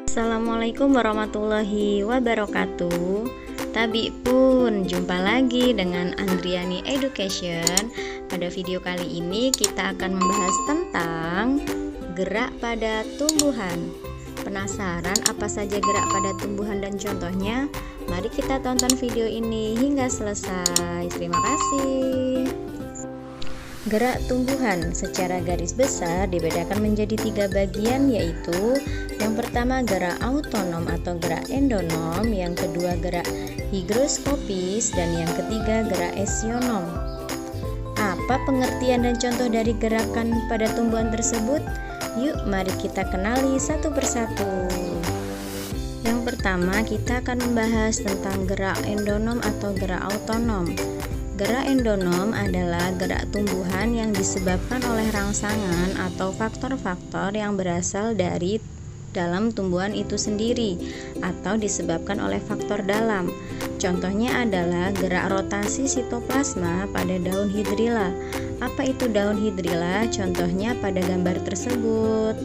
Assalamualaikum warahmatullahi wabarakatuh. Tabi pun jumpa lagi dengan Andriani Education. Pada video kali ini kita akan membahas tentang gerak pada tumbuhan. Penasaran apa saja gerak pada tumbuhan dan contohnya? Mari kita tonton video ini hingga selesai. Terima kasih. Gerak tumbuhan secara garis besar dibedakan menjadi 3 bagian, yaitu yang pertama gerak autonom atau gerak endonom, yang kedua gerak higroskopis, dan yang ketiga gerak esionom. Apa pengertian dan contoh dari gerakan pada tumbuhan tersebut? Yuk mari kita kenali satu persatu. Yang pertama kita akan membahas tentang gerak endonom atau gerak autonom. Gerak endonom adalah gerak tumbuhan yang disebabkan oleh rangsangan atau faktor-faktor yang berasal dari dalam tumbuhan itu sendiri atau disebabkan oleh faktor dalam. Contohnya adalah gerak rotasi sitoplasma pada daun hidrilla. Apa itu daun hidrilla? Contohnya pada gambar tersebut.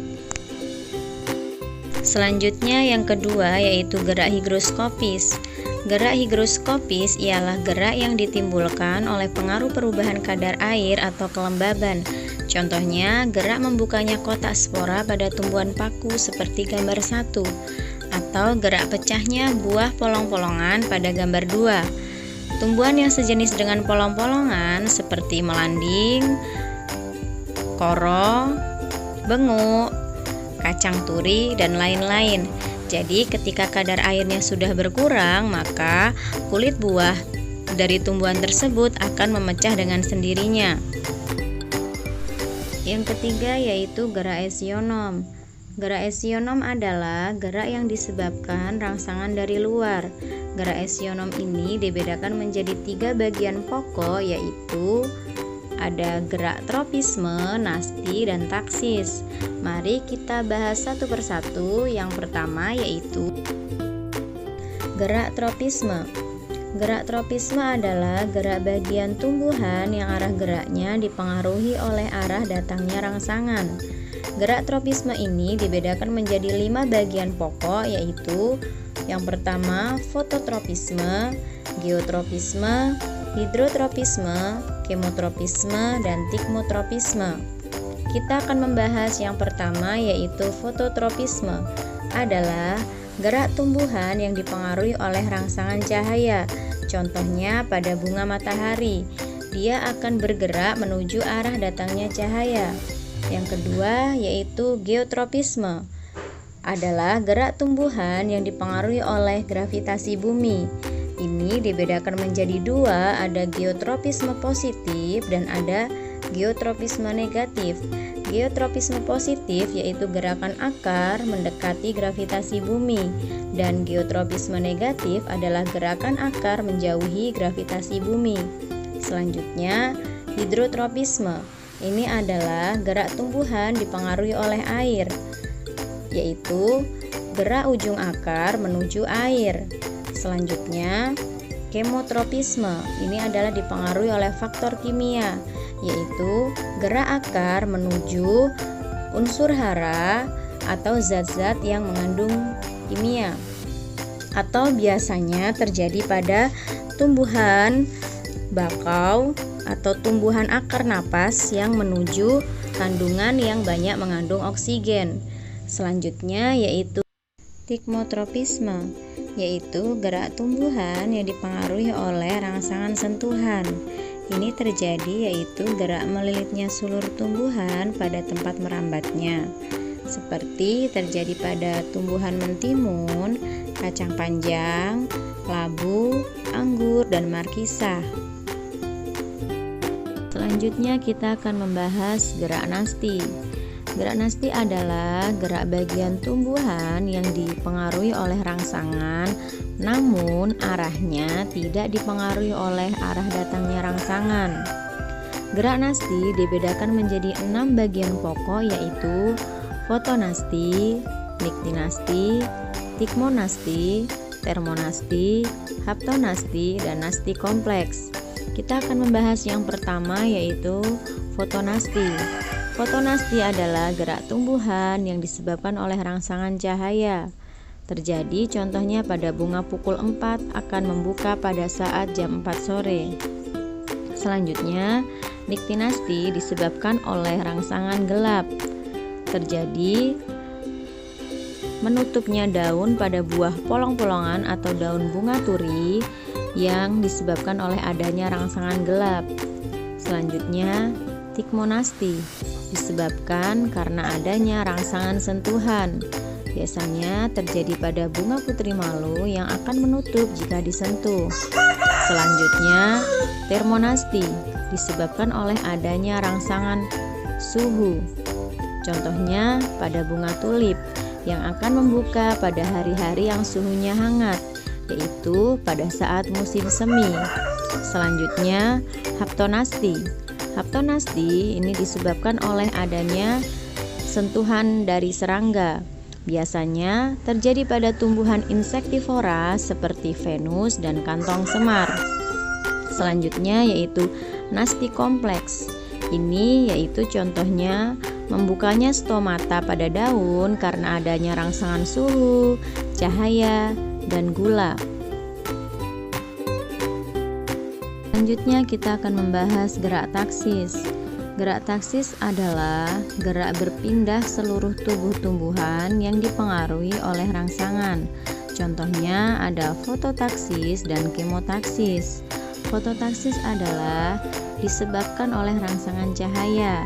Selanjutnya yang kedua yaitu gerak higroskopis. Gerak higroskopis ialah gerak yang ditimbulkan oleh pengaruh perubahan kadar air atau kelembaban. Contohnya gerak membukanya kotak spora pada tumbuhan paku seperti gambar 1, atau gerak pecahnya buah polong-polongan pada gambar 2. Tumbuhan yang sejenis dengan polong-polongan seperti melanding, koro, benguk, kacang turi, dan lain-lain. Jadi ketika kadar airnya sudah berkurang, maka kulit buah dari tumbuhan tersebut akan memecah dengan sendirinya. Yang ketiga yaitu gerak esionom. Gerak esionom adalah gerak yang disebabkan rangsangan dari luar. Gerak esionom ini dibedakan menjadi 3 bagian pokok, yaitu ada gerak tropisme, nasti, dan taksis. Mari kita bahas satu persatu. Yang pertama yaitu gerak tropisme. Gerak tropisme adalah gerak bagian tumbuhan yang arah geraknya dipengaruhi oleh arah datangnya rangsangan. Gerak tropisme ini dibedakan menjadi 5 bagian pokok, yaitu yang pertama fototropisme, geotropisme, hidrotropisme, kemotropisme, dan tikmotropisme. Kita akan membahas yang pertama yaitu fototropisme. Adalah gerak tumbuhan yang dipengaruhi oleh rangsangan cahaya. Contohnya pada bunga matahari, dia akan bergerak menuju arah datangnya cahaya. Yang kedua yaitu geotropisme. Adalah gerak tumbuhan yang dipengaruhi oleh gravitasi bumi. Ini dibedakan menjadi 2, ada geotropisme positif dan ada geotropisme negatif. Geotropisme positif yaitu gerakan akar mendekati gravitasi bumi, dan geotropisme negatif adalah gerakan akar menjauhi gravitasi bumi. Selanjutnya, hidrotropisme. Ini adalah gerak tumbuhan dipengaruhi oleh air, yaitu gerak ujung akar menuju air. Selanjutnya, kemotropisme. Ini adalah dipengaruhi oleh faktor kimia, yaitu gerak akar menuju unsur hara atau zat-zat yang mengandung kimia, atau biasanya terjadi pada tumbuhan bakau atau tumbuhan akar napas yang menuju kandungan yang banyak mengandung oksigen. Selanjutnya yaitu tikmotropisme, yaitu gerak tumbuhan yang dipengaruhi oleh rangsangan sentuhan. Ini terjadi yaitu gerak melilitnya sulur tumbuhan pada tempat merambatnya, seperti terjadi pada tumbuhan mentimun, kacang panjang, labu, anggur, dan markisah. Selanjutnya kita akan membahas gerak nasti. Gerak nasti adalah gerak bagian tumbuhan yang dipengaruhi oleh rangsangan, namun arahnya tidak dipengaruhi oleh arah datangnya rangsangan. Gerak nasti dibedakan menjadi 6 bagian pokok, yaitu fotonasti, niktinasti, tikmonasti, termonasti, haptonasti, dan nasti kompleks. Kita akan membahas yang pertama yaitu fotonasti. Fotonasti adalah gerak tumbuhan yang disebabkan oleh rangsangan cahaya. terjadi contohnya pada bunga pukul 4 akan membuka pada saat jam 4 sore. Selanjutnya, niktinasti disebabkan oleh rangsangan gelap, terjadi menutupnya daun pada buah polong-polongan atau daun bunga turi yang disebabkan oleh adanya rangsangan gelap. Selanjutnya, tikmonasti disebabkan karena adanya rangsangan sentuhan. Biasanya terjadi pada bunga putri malu yang akan menutup jika disentuh. Selanjutnya, termonasti disebabkan oleh adanya rangsangan suhu. Contohnya pada bunga tulip yang akan membuka pada hari-hari yang suhunya hangat, yaitu pada saat musim semi. Selanjutnya, haptonasti. Haptonasti ini disebabkan oleh adanya sentuhan dari serangga. Biasanya terjadi pada tumbuhan insektivora seperti venus dan kantong semar. Selanjutnya yaitu nasti kompleks. Ini yaitu contohnya membukanya stomata pada daun karena adanya rangsangan suhu, cahaya, dan gula. Selanjutnya kita akan membahas gerak taksis. Gerak taksis adalah gerak berpindah seluruh tubuh tumbuhan yang dipengaruhi oleh rangsangan. Contohnya ada fototaksis dan kemotaksis. Fototaksis adalah disebabkan oleh rangsangan cahaya.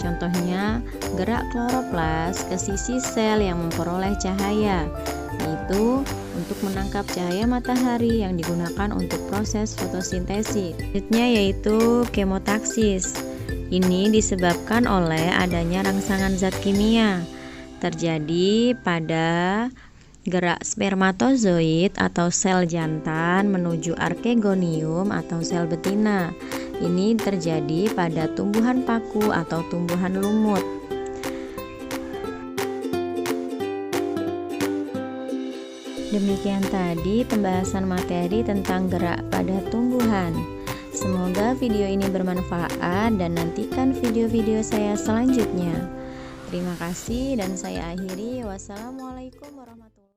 Contohnya gerak kloroplas ke sisi sel yang memperoleh cahaya, yaitu untuk menangkap cahaya matahari yang digunakan untuk proses fotosintesis. Selanjutnya yaitu kemotaksis. Ini disebabkan oleh adanya rangsangan zat kimia, terjadi pada gerak spermatozoid atau sel jantan menuju arkegonium atau sel betina. Ini terjadi pada tumbuhan paku atau tumbuhan lumut. Demikian tadi pembahasan materi tentang gerak pada tumbuhan. Semoga video ini bermanfaat dan nantikan video-video saya selanjutnya. Terima kasih dan saya akhiri. Wassalamualaikum warahmatullahi wabarakatuh.